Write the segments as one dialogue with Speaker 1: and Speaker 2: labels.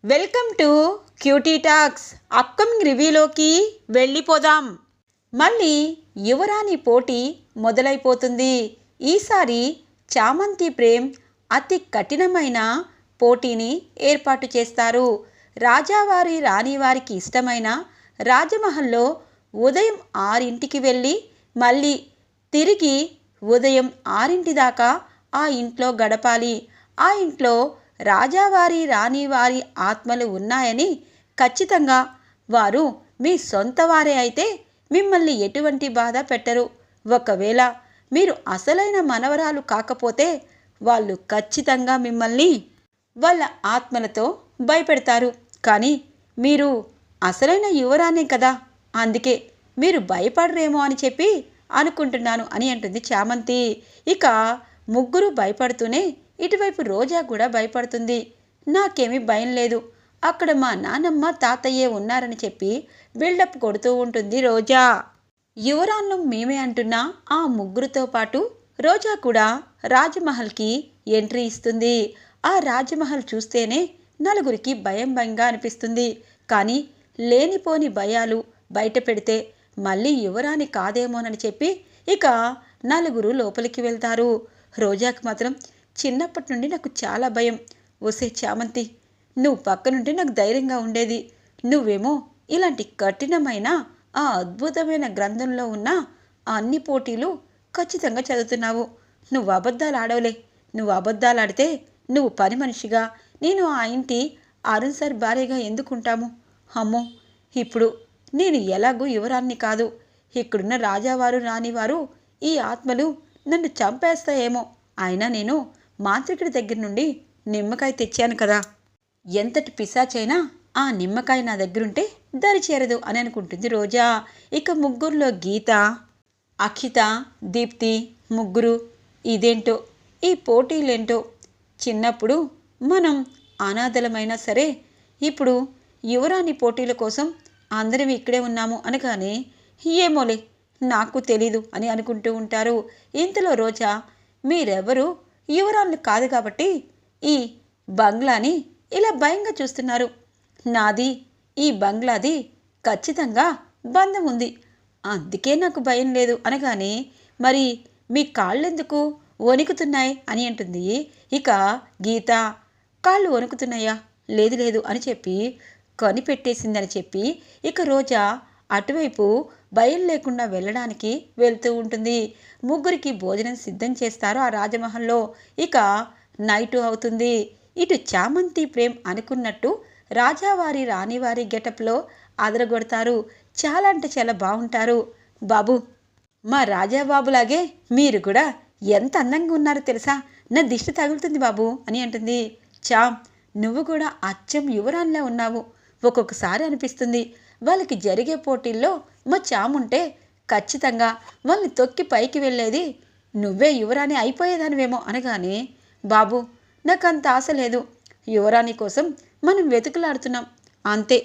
Speaker 1: Welcome to QT Talks. Upcoming రివ్యూలోకి వెళ్ళిపోదాం. మళ్ళీ యువరాణి పోటీ మొదలైపోతుంది. ఈసారి చామంతి ప్రేమ్ అతి కఠినమైన పోటీని ఏర్పాటు చేస్తారు. రాజావారి రాణివారికి ఇష్టమైన రాజమహల్లో ఉదయం 6ంటికి వెళ్ళి మళ్ళీ తిరిగి ఉదయం 6 దాకా ఆ ఇంట్లో గడపాలి. ఆ ఇంట్లో రాజావారి రాణివారి ఆత్మలు ఉన్నాయని ఖచ్చితంగా వారు మీ సొంత వారే అయితే మిమ్మల్ని ఎటువంటి బాధ పెట్టరు. ఒకవేళ మీరు అసలైన మనవరాలు కాకపోతే వాళ్ళు ఖచ్చితంగా మిమ్మల్ని వాళ్ళ ఆత్మలతో భయపెడతారు. కానీ మీరు అసలైన యువరాణి కదా, అందుకే మీరు భయపడరేమో అని చెప్పి అనుకుంటున్నాను అని అంటుంది చామంతి. ఇక ముగ్గురు భయపడుతూనే ఇటువైపు రోజా కూడా భయపడుతుంది. నాకేమీ భయం లేదు, అక్కడ మా నానమ్మ తాతయ్యే ఉన్నారని చెప్పి బిల్డప్ కొడుతూ ఉంటుంది రోజా. యువరాన్లు మేమే అంటున్నా ఆ ముగ్గురితో పాటు రోజా కూడా రాజమహల్కి ఎంట్రీ ఇస్తుంది. ఆ రాజమహల్ చూస్తేనే నలుగురికి భయంగా అనిపిస్తుంది. కానీ లేనిపోని భయాలు బయట పెడితే మళ్ళీ యువరాణి కాదేమోనని చెప్పి ఇక నలుగురు లోపలికి వెళ్తారు. రోజాకి మాత్రం చిన్నప్పటి నుండి నాకు చాలా భయం. ఒసే చామంతి, నువ్వు పక్కనుంటే నాకు ధైర్యంగా ఉండేది. నువ్వేమో ఇలాంటి కఠినమైన ఆ అద్భుతమైన గ్రంథంలో ఉన్న అన్ని పోటీలు ఖచ్చితంగా చదువుతున్నావు. నువ్వు అబద్ధాలు ఆడవులే. నువ్వు అబద్ధాలు ఆడితే నువ్వు పని మనిషిగా, నేను ఆ ఇంటి అరుణ్ సార్ భార్యగా ఎందుకుంటాము? అమ్మో, ఇప్పుడు నేను ఎలాగూ యువరాన్ని కాదు. ఇక్కడున్న రాజావారు రానివారు ఈ ఆత్మలు నన్ను చంపేస్తాయేమో. అయినా నేను మాంత్రికుడి దగ్గర నుండి నిమ్మకాయ తెచ్చాను కదా, ఎంతటి పిశాచైనా ఆ నిమ్మకాయ నా దగ్గరుంటే దరి చేరదు అని అనుకుంటుంది రోజా. ఇక ముగ్గురులో గీత, అక్షిత, దీప్తి ముగ్గురు ఇదేంటో ఈ పోటీలేంటో. చిన్నప్పుడు మనం అనాథలమైనా సరే ఇప్పుడు యువరాణి పోటీల కోసం అందరం ఇక్కడే ఉన్నాము అనగానే ఏమోలే నాకు తెలీదు అని అనుకుంటూ ఉంటారు. ఇంతలో రోజా, మీరెవరు యువరాళ్ళు కాదు కాబట్టి ఈ బంగ్లాని ఇలా భయంగా చూస్తున్నారు. నాది ఈ బంగ్లాది ఖచ్చితంగా బంధం ఉంది, అందుకే నాకు భయం లేదు అనగానే మరి మీ కాళ్ళెందుకు వణుకుతున్నాయి అని అంటుంది. ఇక గీత, కాళ్ళు వణుకుతున్నాయా? లేదు లేదు అని చెప్పి కనిపెట్టేసిందని చెప్పి ఇక రోజా అటువైపు భయం లేకుండా వెళ్ళడానికి వెళ్తూ ఉంటుంది. ముగ్గురికి భోజనం సిద్ధం చేస్తారు ఆ రాజమహల్లో. ఇక నైటు అవుతుంది. ఇటు చామంతి ప్రేమ్ అనుకున్నట్టు రాజావారి రాణివారి గెటప్లో అదరగొడతారు. చాలా అంటే చాలా బాగుంటారు. బాబు, మా రాజాబాబులాగే మీరు కూడా ఎంత అందంగా ఉన్నారో తెలుసా, నా దిష్టి తగులుతుంది బాబు అని అంటుంది. చామ్, నువ్వు కూడా అచ్చం యువరాన్లా ఉన్నావు. ఒక్కొక్కసారి అనిపిస్తుంది వాళ్ళకి జరిగే పోటీల్లో మా చాముంటే ఖచ్చితంగా వాళ్ళని తొక్కి పైకి వెళ్ళేది, నువ్వే యువరాణి అయిపోయేదానివేమో అనగానే బాబు, నాకంత ఆశ లేదు. యువరాణి కోసం మనం వెతుకులాడుతున్నాం అంతే.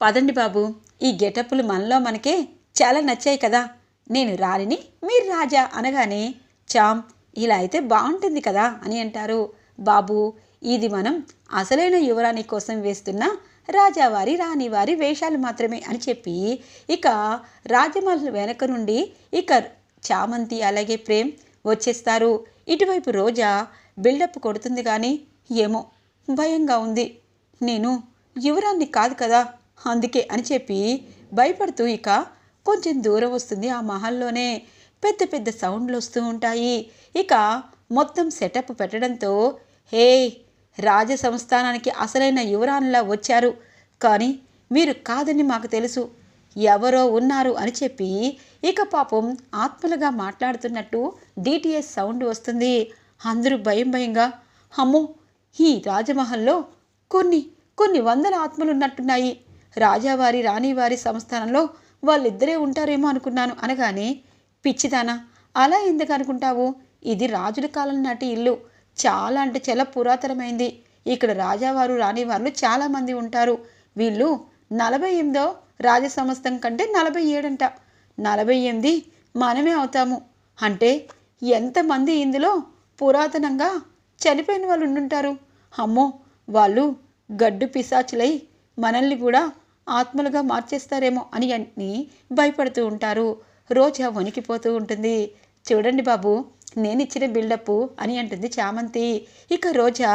Speaker 1: పదండి బాబు, ఈ గెటప్పులు మనలో మనకే చాలా నచ్చాయి కదా. నేను రాణిని, మీరు రాజా అనగానే చామ్, ఇలా అయితే బాగుంటుంది కదా అని అంటారు. బాబు, ఇది మనం అసలైన యువరాణి కోసం వేస్తున్న రాజావారి రాణివారి వేషాలు మాత్రమే అని చెప్పి ఇక రాజమహల్ వెనక నుండి ఇక చామంతి అలాగే ప్రేమ్ వచ్చేస్తారు. ఇటువైపు రోజా బిల్డప్ కొడుతుంది. కానీ ఏమో భయంగా ఉంది, నేను యువరాన్ని కాదు కదా అందుకే అని చెప్పి భయపడుతూ ఇక కొంచెం దూరం వస్తుంది. ఆ మహల్లోనే పెద్ద పెద్ద సౌండ్లు వస్తూ ఉంటాయి. ఇక మొత్తం సెటప్ పెట్టడంతో హే, రాజ సంస్థానానికి అసలైన యువరాణిలా వచ్చారు, కానీ మీరు కాదని మాకు తెలుసు, ఎవరో ఉన్నారు అని చెప్పి ఇక పాపం ఆత్మలుగా మాట్లాడుతున్నట్టు డిటిఎస్ సౌండ్ వస్తుంది. అందరూ భయంగా అమ్మో, ఈ రాజమహల్లో కొన్ని వందల ఆత్మలు ఉన్నట్టున్నాయి. రాజావారి రాణివారి సంస్థానంలో వాళ్ళిద్దరే ఉంటారేమో అనుకున్నాను అనగానే పిచ్చిదానా, అలా ఎందుకు అనుకుంటావు? ఇది రాజుల కాలం నాటి ఇల్లు, చాలా అంటే చాలా పురాతనమైంది. ఇక్కడ రాజావారు రాణివార్లు చాలామంది ఉంటారు. వీళ్ళు 48వ రాజసంస్థం కంటే 47 అంట. 48 మనమే అవుతాము అంటే ఎంతమంది ఇందులో పురాతనంగా చనిపోయిన వాళ్ళు ఉండుంటారు. అమ్మో, వాళ్ళు గడ్డు పిశాచులై మనల్ని కూడా ఆత్మలుగా మార్చేస్తారేమో అని భయపడుతూ ఉంటారు. రోజా వణికిపోతూ ఉంటుంది. చూడండి బాబు, నేనిచ్చిన బిల్డప్ అని అంటుంది చామంతి. ఇక రోజా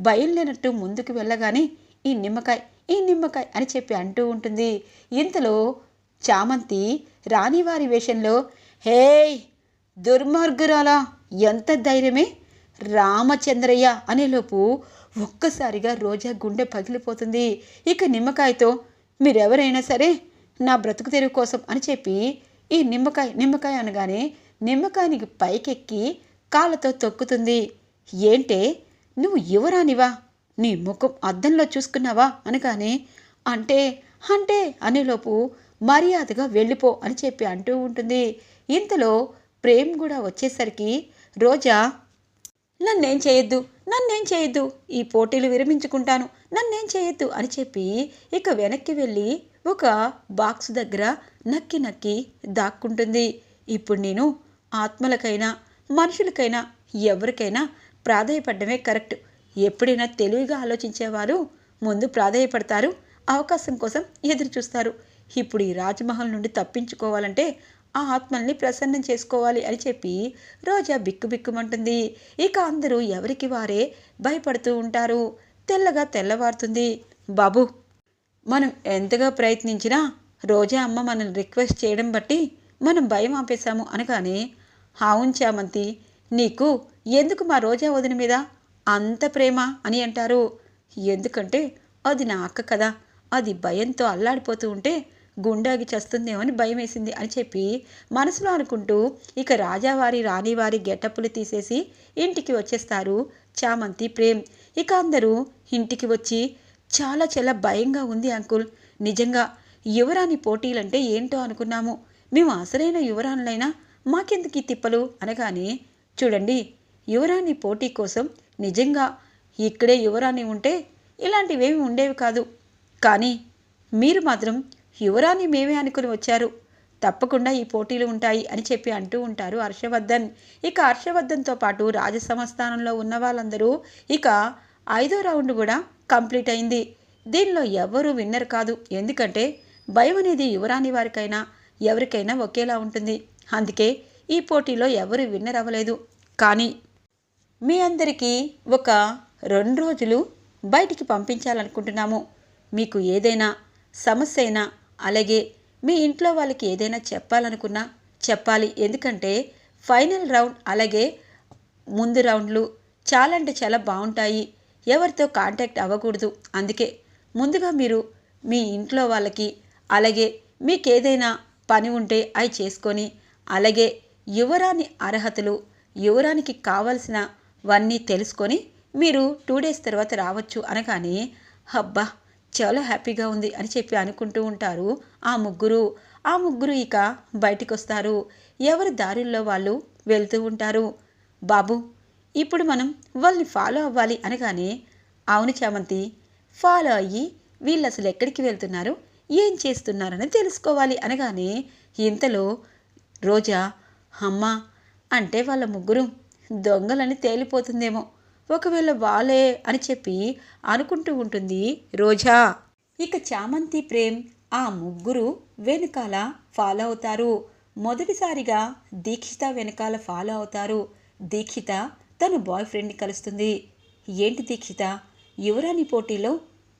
Speaker 1: బయలుదేరినట్టు ముందుకు వెళ్ళగానే ఈ నిమ్మకాయ అని చెప్పి అంటూ ఉంటుంది. ఇంతలో చామంతి రాణివారి వేషంలో, హేయ్ దుర్మార్గురాలా, ఎంత ధైర్యమే, రామచంద్రయ్య అనేలోపు ఒక్కసారిగా రోజా గుండె పగిలిపోతుంది. ఇక నిమ్మకాయతో, మీరెవరైనా సరే నా బ్రతుకు తెరువు కోసం అని చెప్పి ఈ నిమ్మకాయ అనగానే నిమ్మకాయనికి పైకెక్కి కాళ్ళతో తొక్కుతుంది. ఏంటే, నువ్వు యువరానివా, నీ ముఖం అద్దంలో చూసుకున్నావా అనగానే అంటే అనేలోపు మర్యాదగా వెళ్ళిపో అని చెప్పి అంటూ ఉంటుంది. ఇంతలో ప్రేమ్ కూడా వచ్చేసరికి రోజా, నన్నేం చేయొద్దు, ఈ పోటీలు విరమించుకుంటాను, నన్నేం చేయొద్దు అని చెప్పి ఇక వెనక్కి వెళ్ళి ఒక బాక్స్ దగ్గర నక్కి దాక్కుంటుంది. ఇప్పుడు నేను ఆత్మలకైనా మనుషులకైనా ఎవరికైనా ప్రాధాయపడమే కరెక్ట్. ఎప్పుడైనా తెలివిగా ఆలోచించేవారు ముందు ప్రాధాయపడతారు, అవకాశం కోసం ఎదురు చూస్తారు. ఇప్పుడు ఈ రాజ్మహల్ నుండి తప్పించుకోవాలంటే ఆ ఆత్మల్ని ప్రసన్నం చేసుకోవాలి అని చెప్పి రోజా బిక్కుబిక్కుమంటుంది. ఇక అందరూ ఎవరికి వారే భయపడుతూ ఉంటారు. తెల్లవారుతుంది. బాబు, మనం ఎంతగా ప్రయత్నించినా రోజా అమ్మ మనల్ని రిక్వెస్ట్ చేయడం బట్టి మనం భయం ఆపేశాము అనగానే, అవును చామంతి, నీకు ఎందుకు మా రోజా వదిన మీద అంత ప్రేమ అని అంటారు. ఎందుకంటే అది నా అక్క కదా, అది భయంతో అల్లాడిపోతూ ఉంటే గుండాగి చస్తుందేమో అని భయం వేసింది అని చెప్పి మనసులో అనుకుంటూ ఇక రాజావారి రాణివారి గెటప్పులు తీసేసి ఇంటికి వచ్చేస్తారు చామంతి ప్రేమ్. ఇక అందరూ ఇంటికి వచ్చి, చాలా భయంగా ఉంది అంకుల్, నిజంగా యువరాణి పోటీలంటే ఏంటో అనుకున్నాము, మేము అసలైన యువరాణులైనా మాకెందుకు ఈ తిప్పలు అనగానే, చూడండి, యువరాణి పోటీ కోసం నిజంగా ఇక్కడే యువరాణి ఉంటే ఇలాంటివేమీ ఉండేవి కాదు, కానీ మీరు మాత్రం యువరాణి మేమే అనుకుని వచ్చారు, తప్పకుండా ఈ పోటీలు ఉంటాయి అని చెప్పి అంటూ ఉంటారు హర్షవర్ధన్. ఇక హర్షవర్ధన్తో పాటు రాజసమస్థానంలో ఉన్న వాళ్ళందరూ ఇక 5వ రౌండ్ కూడా కంప్లీట్ అయింది. దీనిలో ఎవరు విన్నర్ కాదు, ఎందుకంటే భయం అనేది యువరాణి వారికైనా ఎవరికైనా ఒకేలా ఉంటుంది. అందుకే ఈ పోటీలో ఎవరు విన్నర్ అవ్వలేదు. కానీ మీ అందరికీ ఒక 2 రోజులు బయటికి పంపించాలనుకుంటున్నాము. మీకు ఏదైనా సమస్య అయినా, అలాగే మీ ఇంట్లో వాళ్ళకి ఏదైనా చెప్పాలనుకున్నా చెప్పాలి. ఎందుకంటే ఫైనల్ రౌండ్ అలాగే ముందు రౌండ్లు చాలా బాగుంటాయి. ఎవరితో కాంటాక్ట్ అవ్వకూడదు. అందుకే ముందుగా మీరు మీ ఇంట్లో వాళ్ళకి, అలాగే మీకేదైనా పని ఉంటే అవి చేసుకొని, అలాగే యువరాణి అర్హతలు, యువరానికి కావలసినవన్నీ తెలుసుకొని మీరు 2 డేస్ తర్వాత రావచ్చు అనగానే, అబ్బా చాలా హ్యాపీగా ఉంది అని చెప్పి అనుకుంటూ ఉంటారు ఆ ముగ్గురు ఇక బయటికి వస్తారు. ఎవరి దారుల్లో వాళ్ళు వెళ్తూ ఉంటారు. బాబు, ఇప్పుడు మనం వాళ్ళని ఫాలో అవ్వాలి అనగానే, అవును చామంతి, ఫాలో అయ్యి వీళ్ళు అసలు ఎక్కడికి వెళ్తున్నారు, ఏం చేస్తున్నారని తెలుసుకోవాలి అనగానే, ఇంతలో రోజా, అమ్మా, అంటే వాళ్ళ ముగ్గురు దొంగలని తేలిపోతుందేమో, ఒకవేళ వాళ్ళే అని చెప్పి అనుకుంటూ ఉంటుంది రోజా. ఇక చామంతి ప్రేమ్ ఆ ముగ్గురు వెనకాల ఫాలో అవుతారు. మొదటిసారిగా దీక్షిత వెనకాల ఫాలో అవుతారు. దీక్షిత తన బాయ్ ఫ్రెండ్ని కలుస్తుంది. ఏంటి దీక్షిత, యువరాణి పోటీలో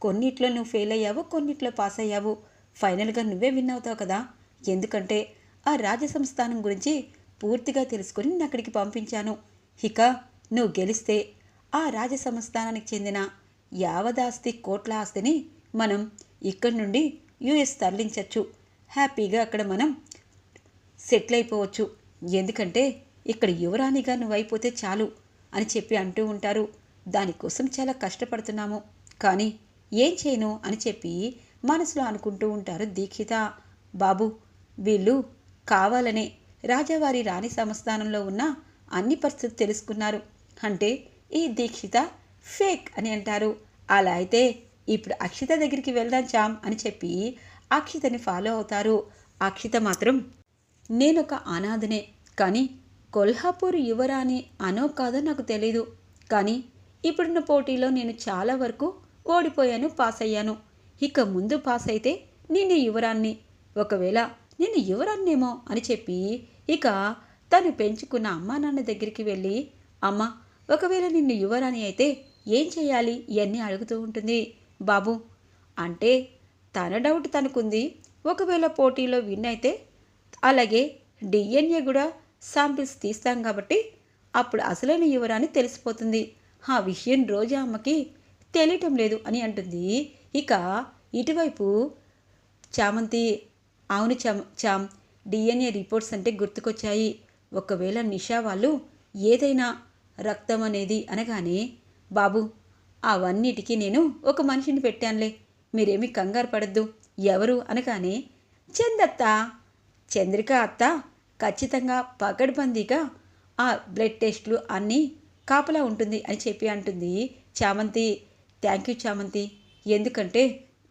Speaker 1: కొన్నిట్లో నువ్వు ఫెయిల్ అయ్యావు, కొన్నిట్లో పాస్ అయ్యావు, ఫైనల్గా నువ్వే విన్ అవుతావు కదా, ఎందుకంటే ఆ రాజసంస్థానం గురించి పూర్తిగా తెలుసుకొని నేను అక్కడికి పంపించాను. ఇక నువ్వు గెలిస్తే ఆ రాజసంస్థానానికి చెందిన యావదాస్తి కోట్ల ఆస్తిని మనం ఇక్కడి నుండి యుఎస్ తరలించవచ్చు. హ్యాపీగా అక్కడ మనం సెటిల్ అయిపోవచ్చు. ఎందుకంటే ఇక్కడ యువరాణిగా నువ్వైపోతే చాలు అని చెప్పి అంటూ ఉంటారు. దానికోసం చాలా కష్టపడుతున్నాము, కానీ ఏం చేయను అని చెప్పి మనసులో అనుకుంటూ ఉంటారు దీక్షిత. బాబు, వీళ్ళు కావాలనే రాజావారి రాణి సంస్థానంలో ఉన్న అన్ని పరిస్థితులు తెలుసుకున్నారు అంటే ఈ దీక్షిత ఫేక్ అని అంటారు. అలా అయితే ఇప్పుడు అక్షిత దగ్గరికి వెళ్దాం చామ్ అని చెప్పి అక్షితని ఫాలో అవుతారు. అక్షిత మాత్రం, నేనొక అనాథనే, కానీ కొల్హాపూర్ యువరాణి అనో కాదో నాకు తెలీదు, కానీ ఇప్పుడున్న పోటీలో నేను చాలా వరకు ఓడిపోయాను, పాస్ అయ్యాను. ఇక ముందు పాస్ అయితే నేను యువరాన్ని, ఒకవేళ నేను యువరాన్నేమో అని చెప్పి ఇక తను పెంచుకున్న అమ్మా నాన్న దగ్గరికి వెళ్ళి, అమ్మ ఒకవేళ నిన్ను యువరాణి అయితే ఏం చేయాలి ఇవన్నీ అడుగుతూ ఉంటుంది. బాబు అంటే తన డౌట్ తనకుంది. ఒకవేళ పోటీలో విన్ అయితే అలాగే డిఎన్ఏ కూడా శాంపిల్స్ తీస్తాం కాబట్టి అప్పుడు అసలైన యువరాణి తెలిసిపోతుంది. ఆ విషయం రోజా అమ్మకి తెలియటం లేదు అని అంటుంది. ఇక ఇటువైపు చామంతి, అవును చామ్ డిఎన్ఏ రిపోర్ట్స్ అంటే గుర్తుకొచ్చాయి. ఒకవేళ నిషా వాళ్ళు ఏదైనా రక్తం అనేది అనగానే, బాబు అవన్నిటికీ నేను ఒక మనిషిని పెట్టానులే, మీరేమీ కంగారు పడద్దు. ఎవరు అనగానే, చందత్త, చంద్రిక అత్త ఖచ్చితంగా పకడ్బందీగా ఆ బ్లడ్ టెస్ట్లు అన్నీ కాపలా ఉంటుంది అని చెప్పి అంటుంది చామంతి. థ్యాంక్ యూ చామంతి, ఎందుకంటే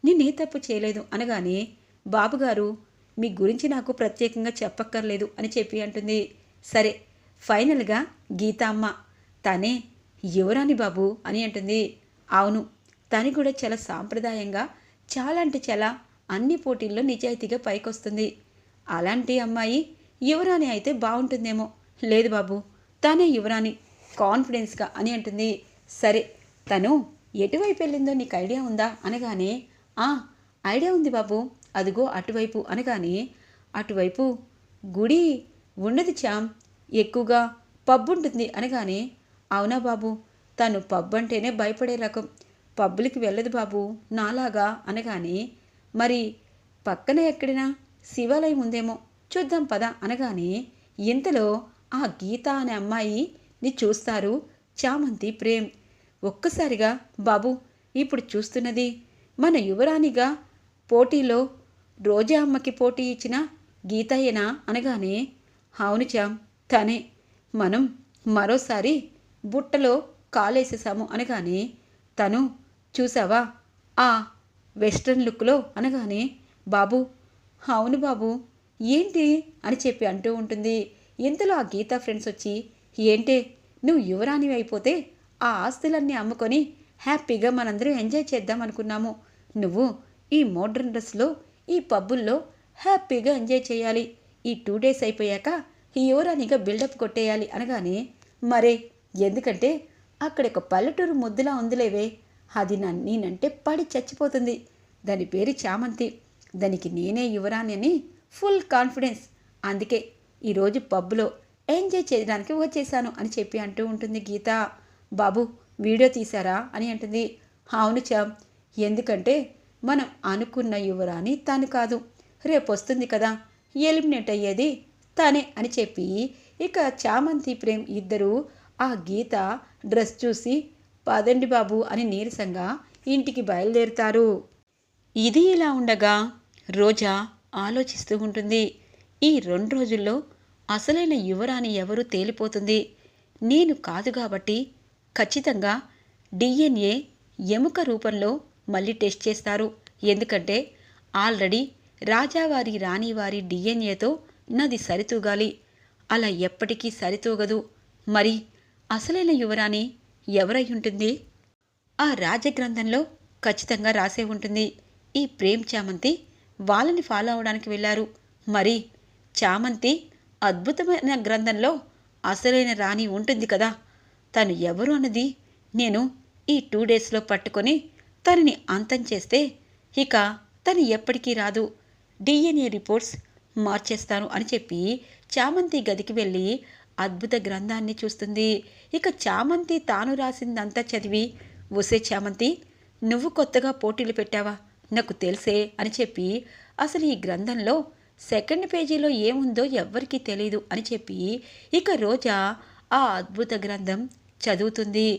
Speaker 1: నేనే తప్పు చేయలేదు అనగానే, బాబుగారు మీ గురించి నాకు ప్రత్యేకంగా చెప్పక్కర్లేదు అని చెప్పి అంటుంది. సరే ఫైనల్గా గీత అమ్మ తనే యువరాణి బాబు అని అంటుంది. అవును, తను కూడా చాలా సాంప్రదాయంగా, చాలా అంటే చాలా అన్ని పోటీల్లో నిజాయితీగా పైకొస్తుంది. అలాంటి అమ్మాయి యువరాణి అయితే బాగుంటుందేమో. లేదు బాబు, తానే యువరాణి కాన్ఫిడెన్స్గా అని అంటుంది. సరే తను ఎటువైపు వెళ్ళిందో నీకు ఐడియా ఉందా అనగానే, ఐడియా ఉంది బాబు, అదిగో అటువైపు అనగానే, అటువైపు గుడి ఉండదు చామ్, ఎక్కువగా పబ్ ఉంటుంది అనగానే, అవునా బాబు, తను పబ్ అంటేనే భయపడే రకం, పబ్బులకి వెళ్ళదు బాబు నాలాగా అనగానే, మరి పక్కన ఎక్కడైనా శివాలయం ఉందేమో చూద్దాం పద అనగానే, ఇంతలో ఆ గీత అనే అమ్మాయిని చూస్తారు చామంతి, ప్రేమ్. ఒక్కసారిగా బాబు ఇప్పుడు చూస్తున్నది మన యువరాణిగా పోటీలో రోజా అమ్మకి పోటీ ఇచ్చిన గీతయ్యనా అనగానే, అవును చామ్ తనే, మనం మరోసారి బుట్టలో కాలేసేసాము అనగానే, తను చూసావా ఆ వెస్ట్రన్ లుక్లో అనగానే, బాబు అవును బాబు ఏంటి అని చెప్పి అంటూ ఉంటుంది. ఇంతలో ఆ గీతా ఫ్రెండ్స్ వచ్చి, ఏంటే నువ్వు యువరాణి అయిపోతే ఆ ఆస్తులన్నీ అమ్ముకొని హ్యాపీగా మనందరం ఎంజాయ్ చేద్దాం అనుకున్నాము. నువ్వు ఈ మోడ్రన్ డ్రెస్లో ఈ పబ్బుల్లో హ్యాపీగా ఎంజాయ్ చేయాలి. ఈ 2 days అయిపోయాక ఈ యువరాణిగా బిల్డప్ కొట్టేయాలి అనగానే, మరే ఎందుకంటే అక్కడ ఒక పల్లెటూరు ముద్దులా ఉందిలేవే, అది నేనంటే పడి చచ్చిపోతుంది. దాని పేరు చామంతి, దానికి నేనే యువరాణి అని ఫుల్ కాన్ఫిడెన్స్. అందుకే ఈరోజు పబ్లో ఎంజాయ్ చేయడానికి వచ్చేసాను అని చెప్పి అంటూ ఉంటుంది గీత. బాబు వీడియో తీశారా అని అంటుంది. అవును చామ్, ఎందుకంటే మనం అనుకున్న యువరాణి తను కాదు, రేపు వస్తుంది కదా ఎలిమినేట్ అయ్యేది తనే అని చెప్పి ఇక చామంతి, ప్రేమ్ ఇద్దరూ ఆ గీత డ్రెస్ చూసి పదండి బాబు అని నీరసంగా ఇంటికి బయలుదేరుతారు. ఇది ఇలా ఉండగా రోజా ఆలోచిస్తూ ఉంటుంది. ఈ 2 రోజుల్లో అసలైన యువరాణి ఎవరు తేలిపోతుంది. నేను కాదు కాబట్టి ఖచ్చితంగా డిఎన్ఏ ఎముక రూపంలో మళ్ళీ టెస్ట్ చేస్తారు. ఎందుకంటే ఆల్రెడీ రాజావారి రాణివారి డిఎన్ఏతో నాది సరితూగాలి. అలా ఎప్పటికీ సరితూగదు. మరి అసలైన యువరాణి ఎవరై ఉంటుంది? ఆ రాజగ్రంథంలో ఖచ్చితంగా రాసే ఉంటుంది. ఈ ప్రేమ్ చామంతి వాళ్ళని ఫాలో అవడానికి వెళ్ళారు. మరి చామంతి అద్భుతమైన గ్రంథంలో అసలైన రాణి ఉంటుంది కదా, తను ఎవరు అన్నది నేను ఈ 2 daysలో పట్టుకొని తనని అంతం చేస్తే ఇక తను ఎప్పటికీ రాదు. డిఎన్ఏ రిపోర్ట్స్ మార్చేస్తాను అని చెప్పి చామంతి గదికి వెళ్ళి అద్భుత గ్రంథాన్ని చూస్తుంది. ఇక చామంతి తాను రాసిందంతా చదివి, ఒసే చామంతి, నువ్వు కొత్తగా పోటీలు పెట్టావా, నాకు తెలుసే అని చెప్పి, అసలు ఈ గ్రంథంలో 2nd పేజీలో ఏముందో ఎవ్వరికీ తెలీదు అని చెప్పి ఇక రోజా ఆ అద్భుత గ్రంథం చదువుతుంది.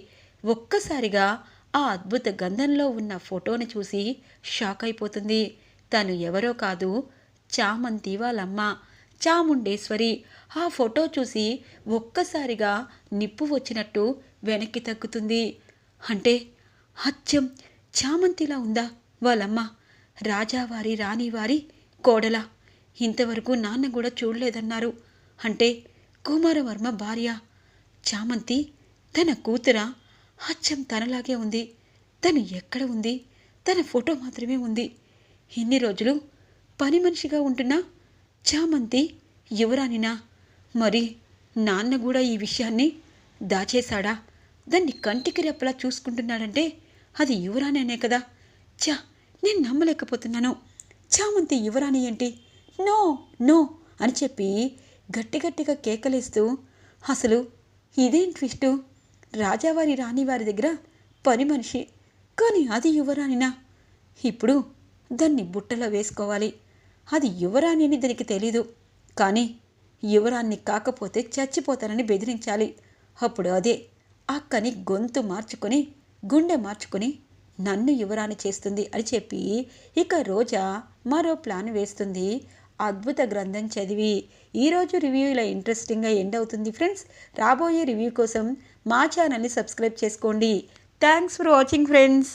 Speaker 1: ఒక్కసారిగా ఆ అద్భుత గ్రంథంలో ఉన్న ఫోటోని చూసి షాక్ అయిపోతుంది. తను ఎవరో కాదు, చామంతి వాళ్ళమ్మ చాముండేశ్వరి. ఆ ఫోటో చూసి ఒక్కసారిగా నిప్పు వచ్చినట్టు వెనక్కి తగ్గుతుంది. అంటే అచ్చం చామంతిలా ఉందా వాళ్ళమ్మ, రాజావారి రాణివారి కోడల. ఇంతవరకు నాన్న కూడా చూడలేదన్నారు. అంటే కుమారవర్మ భార్య చామంతి తన కూతురా? అచ్చం తనలాగే ఉంది. తను ఎక్కడ ఉంది? తన ఫోటో మాత్రమే ఉంది. ఇన్ని రోజులు పని మనిషిగా ఉంటున్న చామంతి యువరాణినా? మరి నాన్న కూడా ఈ విషయాన్ని దాచేశాడా? దాన్ని కంటికి రెప్పలా చూసుకుంటున్నాడంటే అది యువరాణి అనే కదా. చా, నేను నమ్మలేకపోతున్నాను. చామంతి యువరాణి ఏంటి? నో నో అని చెప్పి గట్టిగట్టిగా కేకలేస్తూ, అసలు ఇదేం ట్విస్టు? రాజావారి రాణివారి దగ్గర పని మనిషి, కానీ అది యువరాణినా? ఇప్పుడు దాన్ని బుట్టలో వేసుకోవాలి. అది యువరాణి అని దానికి తెలీదు, కానీ యువరాణ్ణి కాకపోతే చచ్చిపోతానని బెదిరించాలి. అప్పుడు అదే అక్కని గొంతు మార్చుకొని గుండె మార్చుకొని నన్ను యువరాణి చేస్తుంది అని చెప్పి ఇక రోజా మరో ప్లాన్ వేస్తుంది. అద్భుత గ్రంథం చదివి ఈరోజు రివ్యూ ఇలా ఇంట్రెస్టింగ్గా ఎండ్ అవుతుంది ఫ్రెండ్స్. రాబోయే రివ్యూ కోసం మా ఛానల్ని సబ్స్క్రైబ్ చేసుకోండి. Thanks for watching friends.